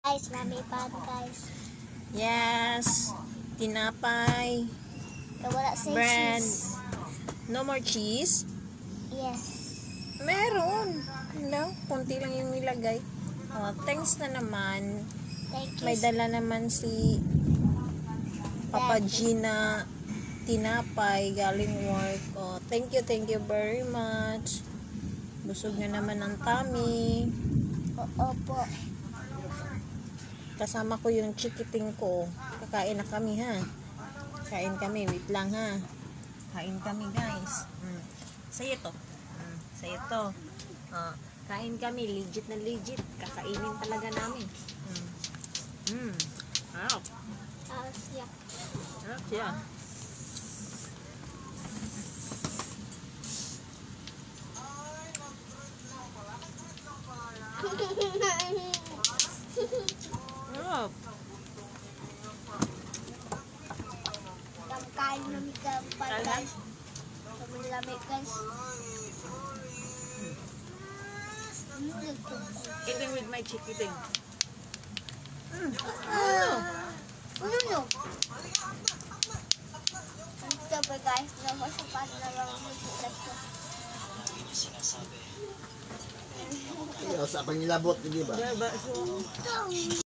Guys, mami pan guys. Yes. Tinapay. Wala sa Bread. cheese. No more cheese? Yes. Meron. No, konti lang yung nilagay. Oh, thanks na naman. Thank you. May dala naman si Papa Gina tinapay galing work. Oh, thank you very much. Busog na naman ang tummy. Opo. Kasama ko yung chikiting ko. Kakain na kami ha. Kain kami. Wait lang ha. Kain kami guys. Sa'yo to. Sa'yo to. Kain kami. Legit na legit. Kakainin talaga namin. Sarap. Siya. Sarap siya. Sarap. Kain namin kapan guys. Kami lamig guys. Eating with my chikiting. No. Sabi guys, namasapan na lang ang mag-vlog ko. Sa pangilabot, di ba? Diba? So,